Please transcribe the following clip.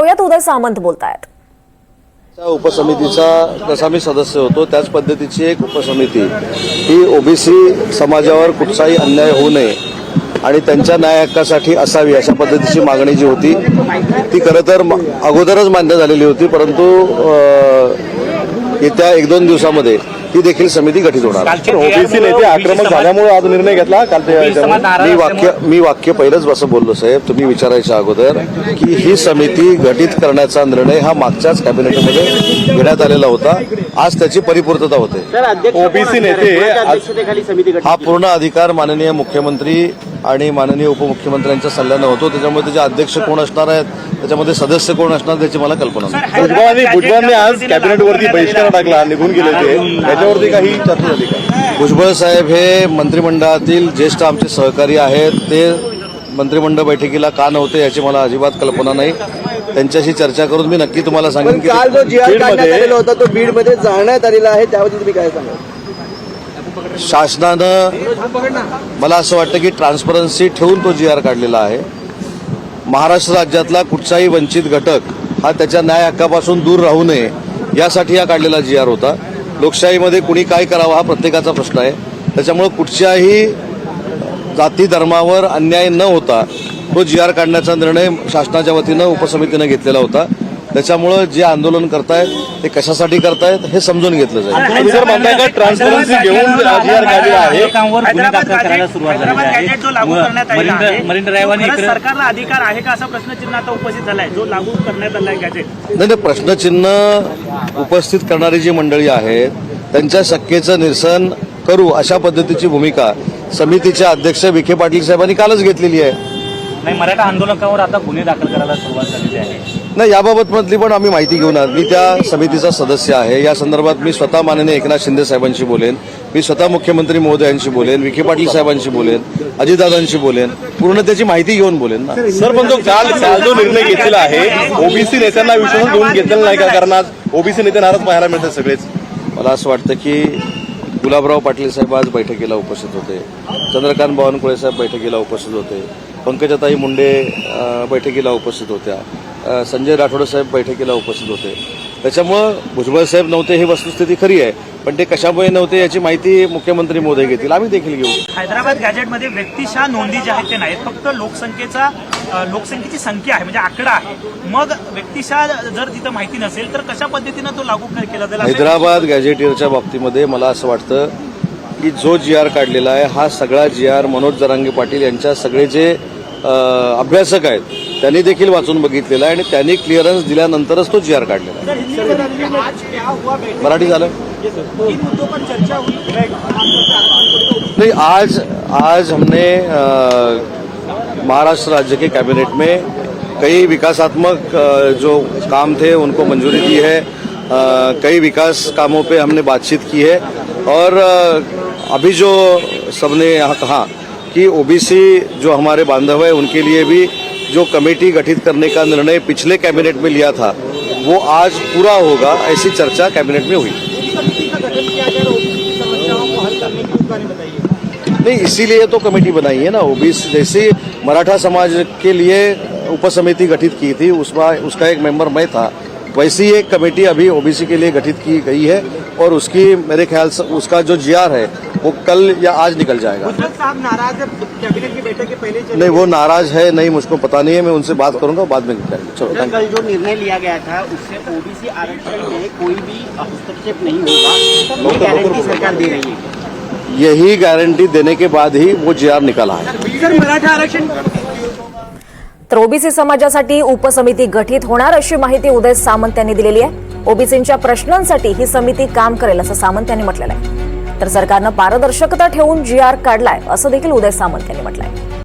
पाहूयात, उदय सामंत बोलतायत। उपसमितीचा जसा मी सदस्य होतो त्याच पद्धतीची एक उपसमिती ही ओबीसी समाजावर कुठचाही अन्याय होऊ नये आणि त्यांच्या न्याय हक्कासाठी असावी अशा पद्धतीची मागणी जी होती ती खरं तर अगोदरच मान्य झालेली होती, परंतु येत्या 1-2 दिवसामध्ये ती देखील समिती गठीत होणार। ओबीसी नेते आक्रमक झाल्यामुळे आज निर्णय घेतला मी वाक्य पहिलंच असं बोललो साहेब, तुम्ही विचारायच्या अगोदर की ही समिती गठीत करण्याचा निर्णय हा मागच्याच कॅबिनेटमध्ये घेण्यात आलेला होता, आज त्याची परिपूर्तता होते। ओबीसी नेते हा पूर्ण अधिकार माननीय मुख्यमंत्री आणि माननीय उपमुख्यमंत्र्यांच्या सल्ल्यानं होतो, त्याच्यामुळे त्याचे अध्यक्ष कोण असणार आहेत, त्याच्यामध्ये सदस्य कोण असणार त्याची मला कल्पना नाही। भुजबळांनी आज कॅबिनेटवरती बहिष्कार टाकला, निघून गेले ते, याच्यावरती काही चर्चा झाली का? भुजबळ साहेब हे मंत्रिमंडळातील ज्येष्ठ आमचे सहकारी आहेत, ते मंत्रिमंडळ बैठकीला का नव्हते याची मला अजिबात कल्पना नाही। त्यांच्याशी चर्चा करून मी नक्की तुम्हाला सांगेन की काल जो जी.आर. काढण्यात आलेला होता तो बीडमध्ये जाळण्यात आलेला आहे, त्याबद्दल तुम्ही काय सांगाल? शासनानं मला असं वाटतं की ट्रान्सपरन्सी ठेवून तो जी.आर. काढलेला आहे। महाराष्ट्र राज्यातला कुठचाही वंचित घटक हा त्याच्या न्याय हक्कापासून दूर राहू नये यासाठी हा काढलेला जी.आर. होता। लोकशाहीमध्ये कुणी काय करावं हा प्रत्येकाचा प्रश्न आहे, त्याच्यामुळे कुठच्याही जाती धर्मावर अन्याय न होता तो जी.आर. काढण्याचा निर्णय शासनाच्या वतीनं उपसमितीनं घेतलेला होता। त्याच्यामुळे जे आंदोलन करतायत ते कशासाठी करतायत हे समजून घेतलं जाईल। जर म्हणताय का ट्रान्सपरन्सी घेऊन जी.आर. काढलेला आहे, सरकारला अधिकार आहे का असा प्रश्नचिन्ह आता उपस्थित झालाय, जो लागू करण्यात आलाय गॅजेट? नाही, प्रश्नचिन्ह उपस्थित करणारी जी मंडळी आहेत त्यांच्या शक्येचं निरसन करू अशा पद्धतीची भूमिका समितीचे अध्यक्ष विखे पाटील साहेबांनी कालच घेतलेली आहे। नाही, मराठा आंदोलकांवर आता गुन्हे दाखल करायला सुरुवात झालेली आहे। नाही, याबाबत मधली पण आम्ही माहिती घेऊन आलो। मी त्या समितीचा सदस्य आहे, या संदर्भात मी स्वतः माननीय एकनाथ शिंदे साहेबांशी बोलेन, मी स्वतः मुख्यमंत्री महोदयांशी बोलेन, विखे पाटील साहेबांशी बोलेन, अजितदादांशी बोलेन, पूर्ण त्याची माहिती घेऊन बोलेन ना। सर पण काल जो निर्णय घेतलेला आहे ओबीसी नेत्यांना विश्वासात घेऊन घेतलेला नाही का? कारण आज ओबीसी नेते नाराज पाहायला मिळतात सगळेच। मला असं वाटतं की गुलाबराव पाटील साहेब आज बैठकीला उपस्थित होते, चंद्रकांत बावनकुळे साहेब बैठकीला उपस्थित होते, पंकजाताई मुंडे बैठकीला उपस्थित होत्या, संजय राठोड साहेब बैठकीला उपस्थित होते। त्याच्यामुळं भुजबळ साहेब नव्हते ही वस्तुस्थिती खरी आहे, पण ते कशामुळे नव्हते याची माहिती मुख्यमंत्री महोदय घेतील, आम्ही देखील घेऊ। हैदराबाद गॅजेटमध्ये व्यक्तिशः नोंदी ज्या आहेत ते नाहीत, फक्त लोकसंख्येची संख्या आहे, म्हणजे आकडा आहे। मग व्यक्तिशः जर तिथं माहिती नसेल तर कशा पद्धतीनं तो लागू केला जाईल? हैदराबाद गॅजेटियरच्या बाबतीमध्ये मला असं वाटतं की जो जी.आर. काढलेला आहे हा सगळा जी.आर. मनोज जरांगे पाटील यांच्या सगळे जे अभ्यासक आहेत त्यांनी देखील वाचून बघितलेला आहे आणि त्यांनी क्लिअरन्स दिल्यानंतरच तो जी.आर. काढलेला आहे। मराठी झालं नहीं, आज हमने महाराष्ट्र राज्य के कैबिनेट में कई विकासात्मक जो काम थे उनको मंजूरी दी है, कई विकास कामों पे हमने बातचीत की है और अभी जो सबने यहाँ कहा कि ओबीसी जो हमारे बांधव है उनके लिए भी जो कमेटी गठित करने का निर्णय पिछले कैबिनेट में लिया था वो आज पूरा होगा, ऐसी चर्चा कैबिनेट में हुई। नहीं, इसीलिए तो कमेटी बनाई है ना। ओबीसी जैसे मराठा समाज के लिए उपसमिति गठित की थी, उसका एक मेंबर मैं था, वैसी एक कमेटी अभी ओबीसी के लिए गठित की गई है और उसकी मेरे ख्याल से उसका जो जी.आर. है वो कल या आज निकल जाएगा। साहब नाराज है कैबिनेट की बैठक के पहले? नहीं, वो नाराज है नहीं, मुझको पता नहीं है, मैं उनसे बात करूंगा बाद में। चलो, कल जो निर्णय लिया गया था उससे ओबीसी आरक्षण में कोई भी हस्तक्षेप नहीं होगा, ये गारंटी सरकार दे रही है। यही गारंटी देने के बाद ही वो जी.आर. निकला है। मराठा आरक्षण तर ओबीसी समाजासाठी उपसमिती गठीत होणार अशी माहिती उदय सामंत यांनी दिलेली आहे। ओबीसींच्या प्रश्नांसाठी ही समिती काम करेल असं सामंत यांनी म्हटलेलं आहे। तर सरकारनं पारदर्शकता ठेवून जी.आर. काढलाय असं देखील उदय सामंत यांनी म्हटलंय।